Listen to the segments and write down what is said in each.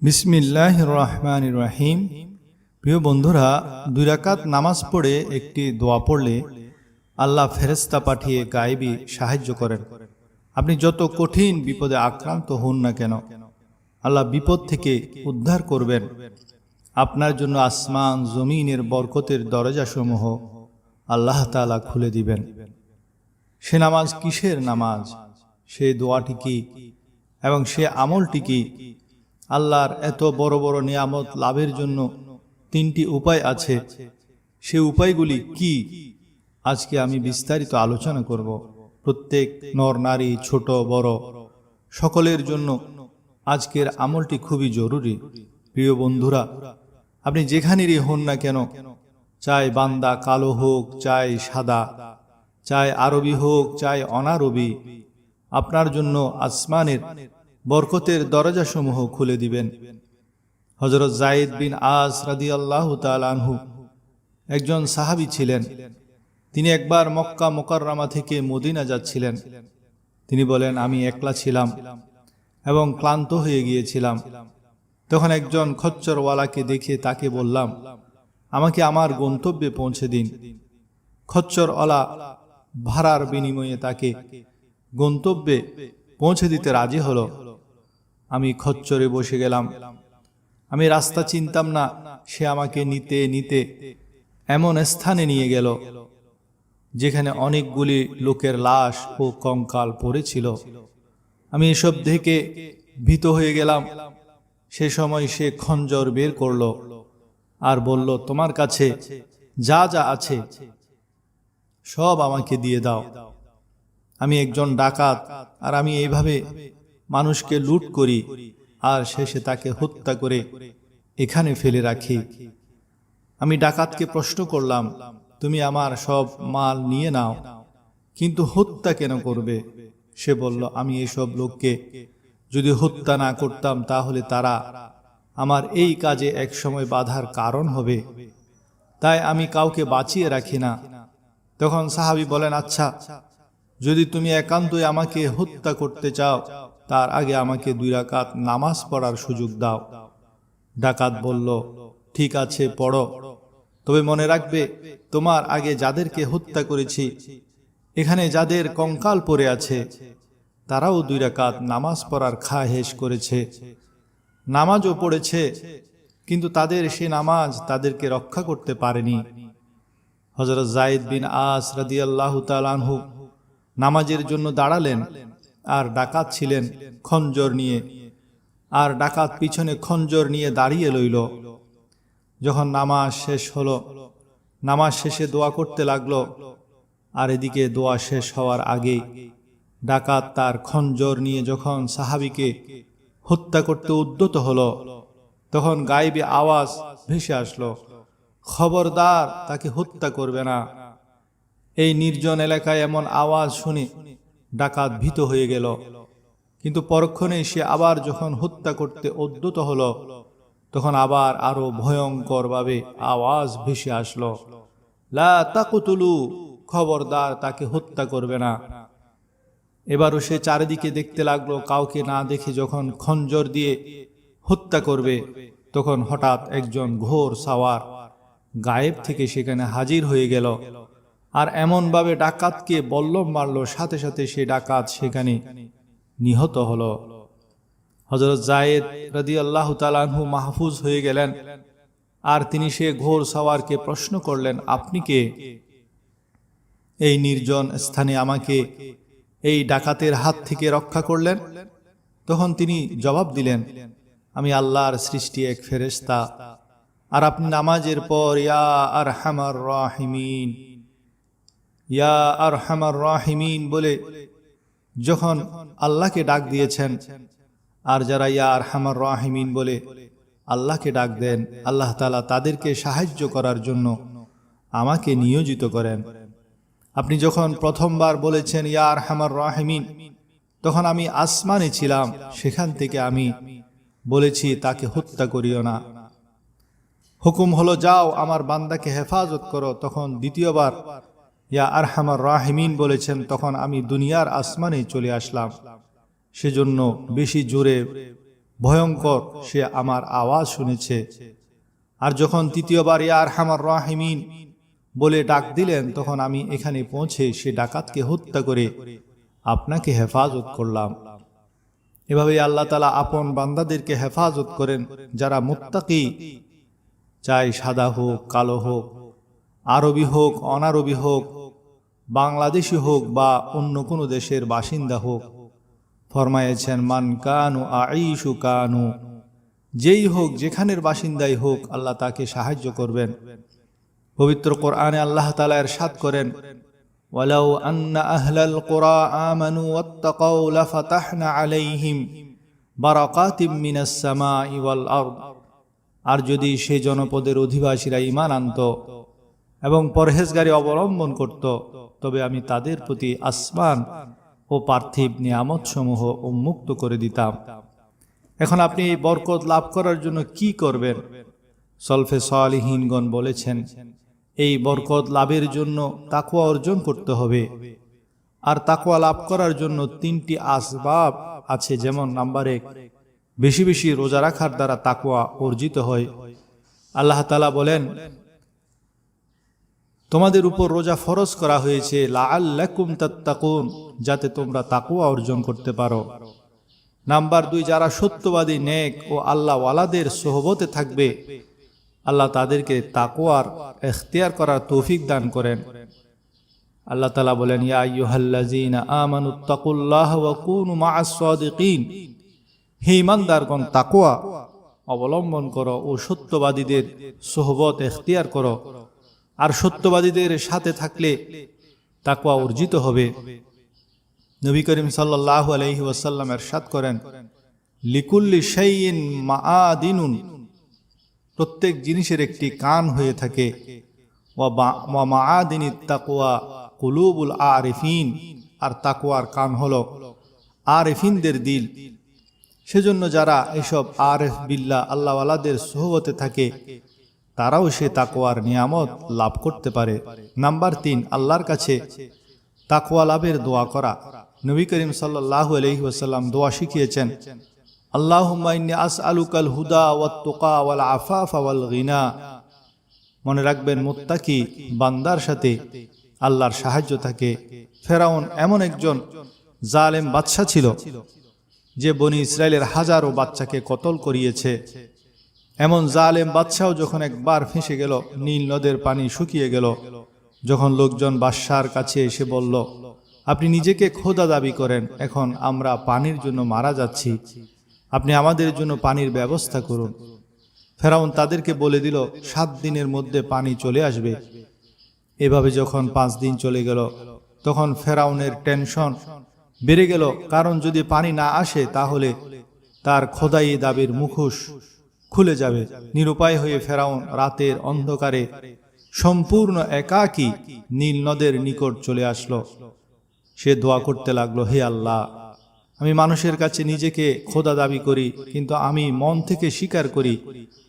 বিসমিল্লাহির রহমানির রহিম। প্রিয় বন্ধুরা, 2 রাকাত নামাজ পড়ে একটি দোয়া পড়লে আল্লাহ ফেরেশতা পাঠিয়ে গায়েবী সাহায্য করেন। আপনি যত কঠিন বিপদে আক্রান্ত হন না কেন, আল্লাহ বিপদ থেকে উদ্ধার করবেন। আপনার জন্য আসমান জমিনের বরকতের দরজাসমূহ আল্লাহ তাআলা খুলে দিবেন। সে নামাজ কিসের নামাজ, সে দোয়াটি কি এবং সে আমলটি কি? আল্লাহর এত বড় বড় নিয়ামত লাভের জন্য 3টি উপায় আছে। সে উপায়গুলি কি, আজকে আমি বিস্তারিত আলোচনা করব। প্রত্যেক নর নারী, ছোট বড় সকলের জন্য আজকের আমলটি খুবই জরুরি। প্রিয় বন্ধুরা, আপনি যেখানেরই হন না কেন, চাই বান্দা কালো হোক, চাই সাদা, চাই আরবি হোক, চাই অনারবি, আপনার জন্য আসমানের বরকতের দরজাসমূহ খুলে দিবেন। হযরত যায়েদ বিন আস রাদিয়াল্লাহু তাআলা আনহু একজন সাহাবী ছিলেন। তিনি একবার মক্কা মুকাররমা থেকে মদিনা যাচ্ছিলেন। তিনি বলেন, আমি একলা ছিলাম এবং ক্লান্ত হয়ে গিয়েছিলাম। তখন একজন খচ্চরওয়ালাকে দেখে তাকে বললাম, আমাকে আমার গন্তব্যে পৌঁছে দিন। খচ্চরওয়ালা ভাড়ার বিনিময়ে তাকে গন্তব্যে পৌঁছে দিতে রাজি হলো। আমি খচ্চরে বসে গেলাম। আমি রাস্তা চিনতাম না। সে আমাকে নিতে নিতে এমন স্থানে নিয়ে গেল যেখানে অনেকগুলি লোকের লাশ ও কঙ্কাল পড়েছিল। আমি এসব দেখে ভীত হয়ে গেলাম। সে সময় সে খঞ্জর বের করলো আর বলল, তোমার কাছে যা যা আছে সব আমাকে দিয়ে দাও। আমি একজন ডাকাত, আর আমি এইভাবে মানুষকে লুট করি আর শেষে তাকে হত্যা করে এখানে ফেলে রাখি। আমি ডাকাতকে প্রশ্ন করলাম, তুমি আমার সব মাল নিয়ে নাও, কিন্তু হত্যা কেন করবে? সে বলল, আমি এসব লোককে যদি হত্যা না করতাম তাহলে তারা আমার এই কাজে একসময় বাধার কারণ হবে, তাই আমি কাউকে বাঁচিয়ে রাখি না। তখন সাহাবী বলেন, আচ্ছা, যদি তুমি একান্তই আমাকে হত্যা করতে চাও, তার আগে আমাকে 2 রাকাত নামাজ পড়ার সুযোগ দাও। ডাকাত বলল, ঠিক আছে, পড়ো, তবে মনে রাখবে, তোমার আগে যাদেরকে হত্যা করেছি, এখানে যাদের কঙ্কাল পড়ে আছে, তারাও 2 রাকাত নামাজ পড়ার খাহেশ করেছে, নামাজও পড়েছে, কিন্তু তাদের সে নামাজ তাদেরকে রক্ষা করতে পারেনি। হযরত যায়েদ বিন আস রাদিয়াল্লাহু তাআলা আনহু নামাজের জন্য দাঁড়ালেন, আর ডাকাত ছিলেন খঞ্জর নিয়ে, আর ডাকাত পিছনে খঞ্জর নিয়ে দাঁড়িয়ে রইল। যখন নামাজ শেষ হলো, নামাজ শেষে দোয়া করতে লাগলো, আর এদিকে দোয়া শেষ হওয়ার আগে ডাকাত তার খঞ্জর নিয়ে যখন সাহাবীকে হত্যা করতে উদ্যত হলো, তখন গায়েবী আওয়াজ ভেসে আসলো, খবরদার, তাকে হত্যা করবে না। এই নির্জন এলাকায় এমন আওয়াজ শুনে ডাকাত ভীত হয়ে গেল, কিন্তু পরক্ষণে সে আবার যখন হত্যা করতে উদ্যত হলো, তখন আবার আরো ভয়ঙ্কর ভাবে আওয়াজ ভেসে আসলো, লা তাকতুলু, খবরদার, তাকে হত্যা করবে না। এবারও সে চারিদিকে দেখতে লাগলো, কাউকে না দেখে যখন খঞ্জর দিয়ে হত্যা করবে, তখন হঠাৎ একজন ঘোর সাওয়ার গায়েব থেকে সেখানে হাজির হয়ে গেল, আর এমন ভাবে ডাকাতকে বল্লম মারল, সাথে সাথে সে ডাকাত সেখানে নিহত হলো। হযরত যায়েদ রাদিয়াল্লাহু তাআলা আনহু মাহফুজ হয়ে গেলেন, আর তিনি সে ঘোর সাওয়ারকে প্রশ্ন করলেন, আপনি কে? এই নির্জন স্থানে আমাকে এই ডাকাতের হাত থেকে রক্ষা করলেন। তখন তিনি জবাব দিলেন, আমি আল্লাহর সৃষ্টি এক ফেরেশতা, আর আপনি নামাজের পর ইয়া আরহামার রাহিমিন, ইয়া আরহামার রাহিমিন বলে যখন আল্লাহকে ডাক দিয়েছেন, আর যারা ইয়া আরহামার রাহিমিন বলে আল্লাহকে ডাক দেন, আল্লাহ তাআলা তাদেরকে সাহায্য করার জন্য আমাকে নিয়োজিত করেন। আপনি যখন প্রথমবার বলেছেন ইয়া আরহামার রাহিমিন, তখন আমি আসমানে ছিলাম, সেখান থেকে আমি বলেছি তাকে হত্যা করিও না। হুকুম হলো, যাও আমার বান্দাকে হেফাজত করো। তখন দ্বিতীয়বার ইয়া আরহামার রাহিমিন বলেছেন, তখন আমি দুনিয়ার আসমানে চলে আসলাম। সেজন্য বেশি জোরে ভয়ঙ্কর, সে আমার আওয়াজ শুনেছে। আর যখন তৃতীয়বার ইয়া আরহামার রাহিমিন বলে ডাক দিলেন, তখন আমি এখানে পৌঁছে সে ডাকাতকে হত্যা করে আপনাকে হেফাজত করলাম। এভাবে আল্লাহ তাআলা আপন বান্দাদেরকে হেফাজত করেন যারা মুত্তাকি, চাই সাদা হোক, কালো হোক, আরবি হোক, অনারবি হোক, বাংলাদেশি হোক বা অন্য কোনো দেশের বাসিন্দা হোক। ফরমায়েছেন, মান কানু আইশু কানু, যেই হোক, যেখানের বাসিন্দাই হোক, আল্লাহ তাকে সাহায্য করবেন। পবিত্র কোরআনে আল্লাহ তাআলা ইরশাদ করেন, ওয়ালাউ আন্না আহলাল কুরা আমানু ওয়াত্তাকাউ লাফাতাহনা আলাইহিম বারাকাতিম মিনাস সামাই ওয়াল আরদ। আর যদি সেই জনপদের অধিবাসীরা ঈমান আনত এবং পরহেজগারি অবলম্বন করত, তবে আমি তাদের প্রতি আসমান ও পার্থিব নিয়ামতসমূহ উন্মুক্ত করে দিতাম। এখন আপনি এই বরকত লাভ করার জন্য কি করবেন? সলফে সালিহিনগণ বলেছেন, এই বরকত লাভের জন্য তাকওয়া অর্জন করতে হবে। আর তাকওয়া লাভ করার জন্য 3টি আসবাব আছে। যেমন নাম্বার 1, বেশি বেশি রোজা রাখার দ্বারা তাকওয়া অর্জিত হয়। আল্লাহ তাআলা বলেন, তোমাদের উপর রোজা ফরজ করা হয়েছে লাআল্লাকুম তাত্তাকুন, যাতে তোমরা তাকওয়া অর্জন করতে পারো। নাম্বার 2, যারা সত্যবাদী, নেক ও আল্লাহ ওয়ালাদের সোহবতে থাকবে, আল্লাহ তাদেরকে তাকওয়ার ইখতিয়ার করার তৌফিক দান করেন। আল্লাহ তাআলা বলেন, ইয়া আইয়ুহাল্লাযীনা আমানুত্তাকুল্লাহা ওয়া কুনু মা'আস সাদিকিন, হে ঈমানদারগণ, তাকওয়া অবলম্বন করো ও সত্যবাদীদের সোহবত ইখতিয়ার করো। আর সত্যবাদীদের সাথে থাকলে তাকওয়া অর্জিত হবে। নবী করিম সাল্লাল্লাহু আলাইহি ওয়াসাল্লাম ইরশাদ করেন, লিকুল্লি শাইইন মাআদিনুন, প্রত্যেক জিনিসের একটি কান হয়ে থাকে। ওয়া মাআদিনিত তাকওয়া কুলুবুল আরিফিন, আর তাকওয়ার কান হলো আরিফিনদের দিল। সেজন্য যারা এসব আরিফ বিল্লাহ, আল্লাহ ওয়ালাদের সোহবতে থাকে, তারাও সে তাকওয়ার নিয়ামত লাভ করতে পারে। নাম্বার 3, আল্লাহর কাছে তাকওয়া লাভের দোয়া করা। নবী করিম সাল্লাল্লাহু আলাইহি ওয়াসাল্লাম দোয়া শিখিয়েছেন, আল্লাহুম্মা ইন্নী আসআলুকাল হুদা ওয়াত তুকা ওয়াল আফাফা ওয়াল গিনা। মনে রাখবেন, মুত্তাকি বান্দার সাথে আল্লাহর সাহায্য থাকে। ফেরাউন এমন একজন জালেম বাদশা ছিল যে বনি ইসরায়েলের হাজারো বাচ্চাকে কতল করিয়েছে। এমন জালেম বাদশাও যখন একবার ফেঁসে গেল, নীল নদের পানি শুকিয়ে গেল, যখন লোকজন বাদশার কাছে এসে বলল, আপনি নিজেকে খোদা দাবি করেন, এখন আমরা পানির জন্য মারা যাচ্ছি, আপনি আমাদের জন্য পানির ব্যবস্থা করুন। ফেরাউন তাদেরকে বলে দিল, 7 দিনের মধ্যে পানি চলে আসবে। এভাবে যখন 5 দিন চলে গেল, তখন ফেরাউনের টেনশন বেড়ে গেল, কারণ যদি পানি না আসে তাহলে তার খোদাই দাবির মুখোশ খুলে যাবে। নিরুপায় হয়ে ফেরাউন রাতের অন্ধকারে সম্পূর্ণ একাকী নীল নদের নিকট চলে আসলো। সে দোয়া করতে লাগলো, হে আল্লাহ, আমি মানুষের কাছে নিজেকে খোদা দাবি করি, কিন্তু আমি মন থেকে স্বীকার করি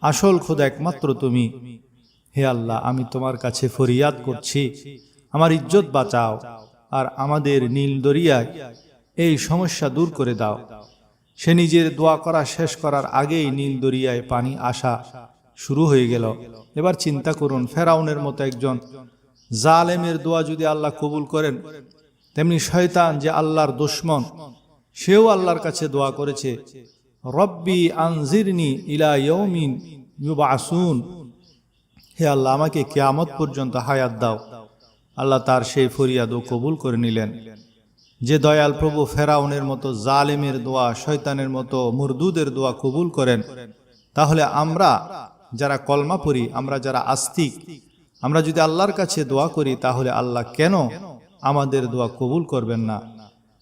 আসল খোদা একমাত্র তুমি। হে আল্লাহ, আমি তোমার কাছে ফরিয়াদ করছি, আমার ইজ্জত বাঁচাও, আর আমাদের নীল দরিয়ায় এই সমস্যা দূর করে দাও। সে নিজের দোয়া করা শেষ করার আগেই নীল দরিয়ায় পানি আসা শুরু হয়ে গেল। এবার চিন্তা করুন, ফেরাউনের মতো একজন জালেমের দোয়া যদি আল্লাহ কবুল করেন, তেমনি শয়তান যে আল্লাহর দুশমন, সেও আল্লাহর কাছে দোয়া করেছে, রব্বি আনজিরনি ইলা ইয়াউমিন ইউবআসুন, হে আল্লাহ, আমাকে কিয়ামত পর্যন্ত হায়াত দাও। আল্লাহ তার সেই ফরিয়াদও কবুল করে নিলেন। যে দয়াল প্রভু ফেরাউনের মতো জালেমের দোয়া, শয়তানের মতো মুরদুদের দোয়া কবুল করেন, তাহলে আমরা যারা কলমা পড়ি, আমরা যারা আস্তিক, আমরা যদি আল্লাহর কাছে দোয়া করি, তাহলে আল্লাহ কেন আমাদের দোয়া কবুল করবেন না?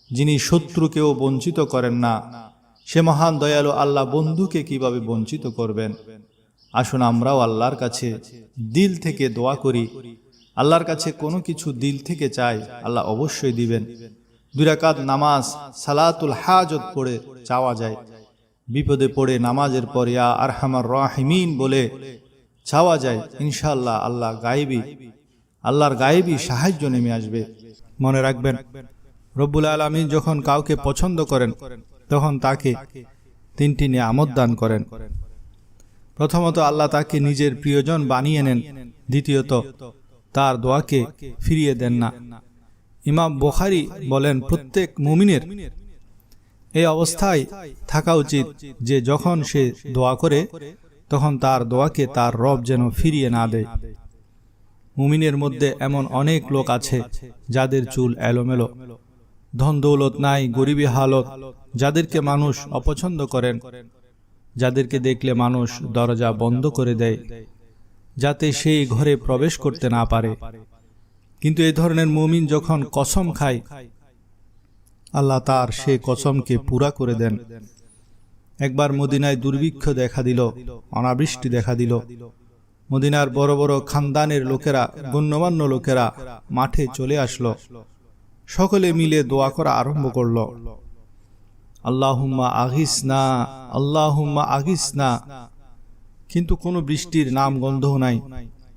যিনি শত্রুকেও বঞ্চিত করেন না, সে মহান দয়ালু আল্লাহ বন্ধুকে কিভাবে বঞ্চিত করবেন? আসুন আমরাও আল্লাহর কাছে দিল থেকে দোয়া করি। আল্লাহর কাছে কোনো কিছু দিল থেকে চাই, আল্লাহ অবশ্যই দিবেন। 2 রাকাত নামাজ সালাতুল হাজত পড়ে চাওয়া যায়। বিপদে পড়ে নামাজের পর ইয়া আরহামার রাহিমিন বলে চাওয়া যায়, ইনশাআল্লাহ আল্লাহর গায়েবী সাহায্য নেমে আসবে। মনে রাখবেন, রব্বুল আলামিন যখন কাউকে পছন্দ করেন, তখন তাকে তিনটি নিয়ামত দান করেন। প্রথমত, আল্লাহ তাকে নিজের প্রিয়জন বানিয়ে নেন। দ্বিতীয়ত, তার দোয়াকে ফিরিয়ে দেন না। ইমাম বুখারী বলেন, প্রত্যেক মুমিনের এই অবস্থায় থাকা উচিত যে যখন সে দোয়া করে তখন তার দোয়াকে তার রব যেন ফিরিয়ে না দেয়। মুমিনের মধ্যে এমন অনেক লোক আছে যাদের চুল এলোমেলো, ধন দৌলত নাই, গরিবী হালত, যাদেরকে মানুষ অপছন্দ করেন, যাদেরকে দেখলে মানুষ দরজা বন্ধ করে দেয় যাতে সেই ঘরে প্রবেশ করতে না পারে। কিন্তু এই ধরনের মুমিন যখন কসম খায়, আল্লাহ তার সেই কসমকে পুরা করে দেন। একবার মদিনায় দুর্ভিক্ষ দেখা দিল, অনাবৃষ্টি দেখা দিল। মদিনার বড় বড় খানদানের লোকেরা, গণ্যমান্য লোকেরা মাঠে চলে আসলো। সকলে মিলে দোয়া করা আরম্ভ করল, আল্লাহুম্মা আগিসনা, আল্লাহুম্মা আগিসনা। কিন্তু কোনো বৃষ্টির নাম গন্ধও নাই।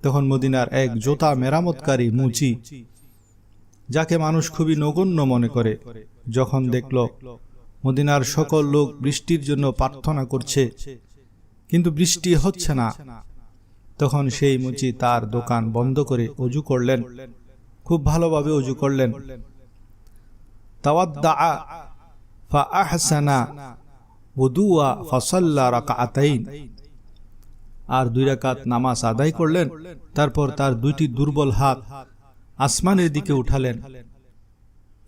তখন মদিনার এক জোতা মেরামতকারী মুচি, যাকে মানুষ খুবই নগণ্য মনে করে, যখন দেখল মদিনার সকল লোক বৃষ্টির জন্য প্রার্থনা করছে কিন্তু বৃষ্টি হচ্ছে না, তখন সেই মুচি তার দোকান বন্ধ করে অজু করলেন, খুব ভালোভাবে অজু করলেন। তাওয়াদ্দাআ ফাআহসানা ওযুআ ফাসাল্লা রাকাআতাইন। আর 2 রাকাত নামাজ আদায় করলেন। তারপর তার 2টি দুর্বল হাত আসমানের দিকে উঠালেন।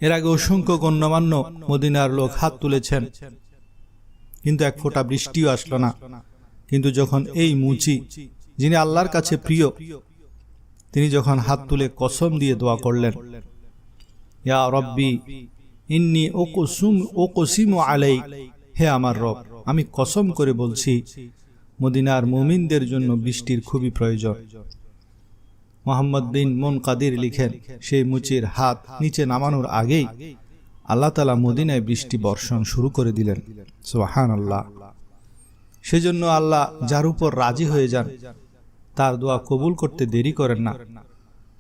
এর আগে অসংখ্য গণ্যমান্য মদিনার লোক হাত তুলেছেন, কিন্তু এক ফোঁটা বৃষ্টিও আসলো না। কিন্তু যখন এই মুচি, যিনি আল্লাহর কাছে প্রিয়, তিনি যখন হাত তুলে কসম দিয়ে দোয়া করলেন, ইয়া রব্বি ইন্নী উকসিমু আলাইক, হে আমার রব, আমি কসম করে বলছি মদিনার মুমিনদের জন্য বৃষ্টির খুবই প্রয়োজন। মোহাম্মদ বিন মুনকাদির লিখেন, সেই মুচির হাত নিচে নামানোর আগেই আল্লাহ তাআলা মদিনায় বৃষ্টি বর্ষণ শুরু করে দিলেন। সুবহানাল্লাহ। সেজন্য আল্লাহ যার উপর রাজি হয়ে যান তার দোয়া কবুল করতে দেরি করেন না।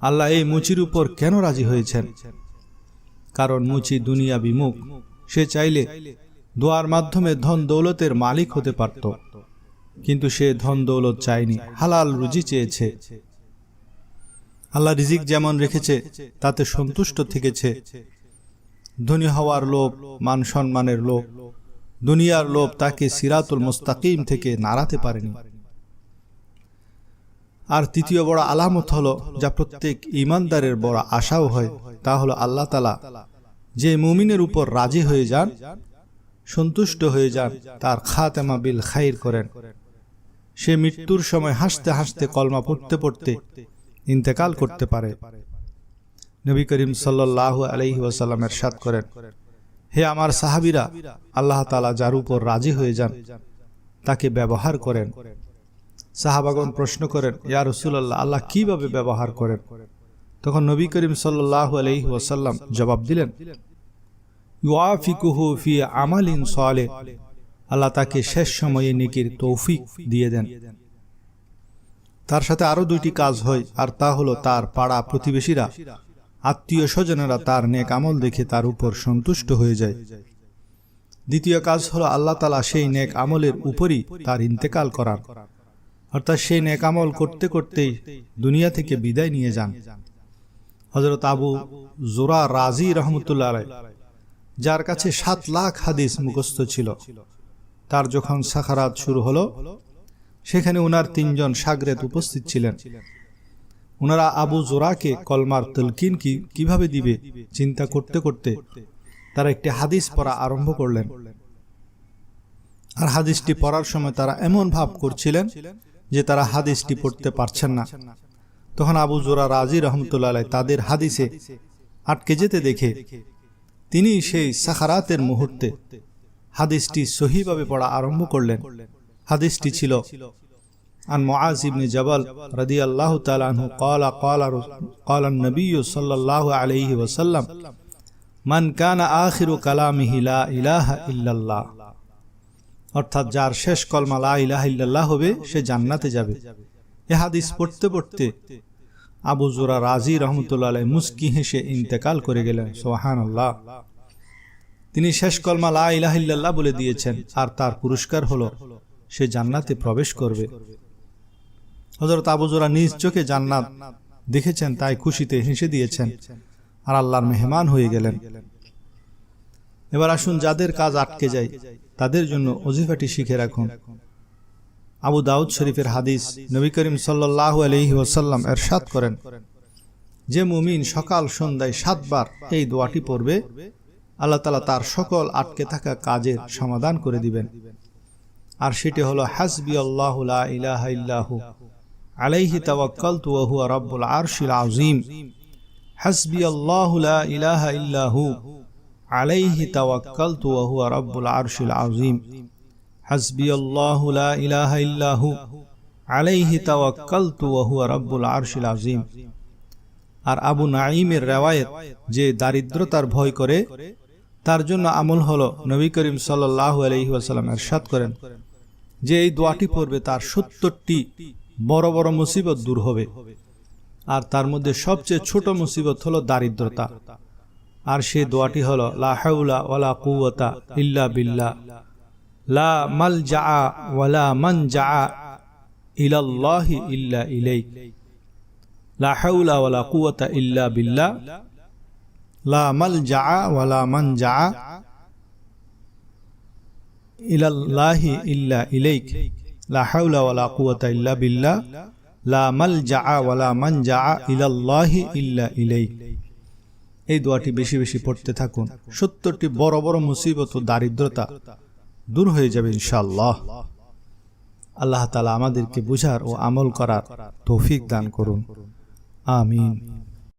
আল্লাহ এই মুচির উপর কেন রাজি হয়েছেন? কারণ মুচি দুনিয়া বিমুখ। সে চাইলে দোয়ার মাধ্যমে ধন দৌলতের মালিক হতে পারত, কিন্তু সে ধন দৌলত চায়নি, হালাল রুজি চেয়েছে। আল্লাহ রিজিক যেমন রেখেছে তাতে সন্তুষ্ট থেকেছে। ধনী হওয়ার লোভ, মান সম্মানের লোভ, দুনিয়ার লোভ তাকে সিরাতুল মুস্তাকিম থেকে নাড়াতে পারেনি। আর তৃতীয় বড় আলামত হলো, যা প্রত্যেক ঈমানদারের বড় আশাও হয়, তা হলো আল্লাহ তাআলা যে মুমিনের উপর রাজি হয়ে যান, সন্তুষ্ট হয়ে যান, তার খাতেমা বিল খাইর করেন। সে মৃত্যুর সময় হাসতে হাসতে কলমা পড়তে পড়তে ইন্তেকাল করতে পারে। নবী করিম সাল্লাল্লাহু আলাইহি ওয়াসাল্লাম ইরশাদ করেন, হে আমার সাহাবীরা, আল্লাহ তাআলা যার উপর রাজি হয়ে যান তাকে ব্যবহার করেন। সাহাবাগণ প্রশ্ন করেন, ইয়া রাসূলুল্লাহ, আল্লাহ কিভাবে ব্যবহার করেন? তখন নবী করিম সাল্লাল্লাহু আলাইহি ওয়াসাল্লাম জবাব দিলেন, ইউআফিকুহু ফি আমালিন সালেহ, আল্লাহ তাকে শেষ সময়ে নেকির তৌফিক দিয়ে দেন। তার সাথে আরো 2টি কাজ হয়, আর তা হলো তার পাড়া প্রতিবেশীরা, আত্মীয় স্বজনেরা তার নেক আমল দেখে তার উপর সন্তুষ্ট হয়ে যায়। দ্বিতীয় কাজ হলো আল্লাহ তাআলা সেই নেক আমলের উপরই তার ইন্তেকাল করান, অর্থাৎ সেই নেক আমল করতে করতেই দুনিয়া থেকে বিদায় নিয়ে যান। হযরত আবু যুরা রাজি রাহমাতুল্লাহ আলাইহি, যার কাছে 7 লাখ হাদিস মুখস্থ ছিল, তার যখন সাকারাত শুরু হলো, সেখানে উনার 3 জন শাগরেদ উপস্থিত ছিলেন। উনারা আবু যুরাকে কলমার তালকিন কিভাবে দিবে চিন্তা করতে করতে তারা একটি হাদিস পড়া আরম্ভ করলেন। আর হাদিসটি পড়ার সময় তারা এমন ভাব করছিলেন যে তারা হাদিসটি পড়তে পারছেন না। তখন আবু যুরা রাজি রাহমাতুল্লাহ আলাইহি তাদের হাদিসে আটকে যেতে দেখে তিনি সেই সাকারাতের মুহূর্তে হাদিসটি সহিভাবে পড়া আরম্ভ করলেন। হাদিসটি ছিল, আন মুআজ ইবনে জাবাল রাদিয়াল্লাহু তাআলা আনহু قال النبي صلى الله عليه وسلم মান কানা আখিরু কালামিহি লা ইলাহা ইল্লাল্লাহ, অর্থাৎ যার শেষ কলমা লা ইলাহা ইল্লাল্লাহ হবে সে জান্নাতে যাবে। এই হাদিস পড়তে পড়তে আবু যুরা রাজি রাহমাতুল্লাহ আলাইহি মুস্কি হেসে ইন্তেকাল করে গেলেন। সুবহানাল্লাহ। তিনি শেষ কলমা লা ইলাহা ইল্লাল্লাহ বলে দিয়েছেন, আর তার পুরস্কার হলো সে জান্নাতে প্রবেশ করবে। হযরত আবু যুরা নিজ চোখে জান্নাত দেখেছেন, তাই খুশিতে হেসে দিয়েছেন আর আল্লাহর মেহমান হয়ে গেলেন। এবার আসুন, যাদের কাজ আটকে যায় তাদের জন্য ওজিফাটি শিখে রাখুন। আবু দাউদ শরীফের হাদিস, নবী করিম সাল্লাল্লাহু আলাইহি ওয়াসাল্লাম ইরশাদ করেন, যে মুমিন সকাল সন্ধ্যায় 7 বার এই দোয়াটি পড়বে, আল্লাহ তাআলা তার সকল আটকে থাকা কাজের সমাধান করে দিবেন। আর সেটি হলো হাসবিয়াল্লাহু লা ইলাহা ইল্লাহু আলাইহি তাওয়াক্কালতু ওয়া হুয়া রাব্বুল আরশিল আযীম। হাসবিয়াল্লাহু লা ইলাহা ইল্লাহু আলাইহি তাওয়াক্কালতু ওয়া হুয়া রাব্বুল আরশিল আযীম। হাসবিয়াল্লাহু লা ইলাহা ইল্লাহু আলাইহি তাওয়াক্কালতু ওয়া হুয়া রাব্বুল আরশিল আযীম। আর আবু নাঈমের রিওয়ায়াত, যে দারিদ্রতার ভয় করে তার জন্য আমল হলো, নবী করিম সাল্লাল্লাহু আলাইহি ওয়াসাল্লাম ইরশাদ করেন যে এই দোয়াটি পড়বে তার 70টি বড় বড় মুসিবত দূর হবে। আর তার মধ্যে সবচেয়ে ছোট মুসিবত হলো দারিদ্রতা। আর সেই দোয়াটি হলো লা হাওলা ওয়ালা কুওয়াতা ইল্লা বিল্লাহ, লা মালজা ওয়ালা মানজা ইলাল্লাহি ইল্লা ইলাইক। লা হাওলা ওয়ালা কুওয়াতা ইল্লা বিল্লাহ, লা মালজা ওয়ালা মানজা ইলাল্লাহি ইল্লা ইলাইক। লা হাওলা ওয়ালা কুওয়াতা ইল্লা বিল্লাহ, লা মালজা ওয়ালা মানজা ইলাল্লাহি ইল্লা ইলাইক। এই দোয়াটি বেশি বেশি পড়তে থাকুন। 70টি বড় বড় মুসিবত ও দারিদ্রতা দূর হয়ে যাবে ইনশাআল্লাহ। আল্লাহ তাআলা আমাদেরকে বুঝার ও আমল করার তৌফিক দান করুন। আমিন।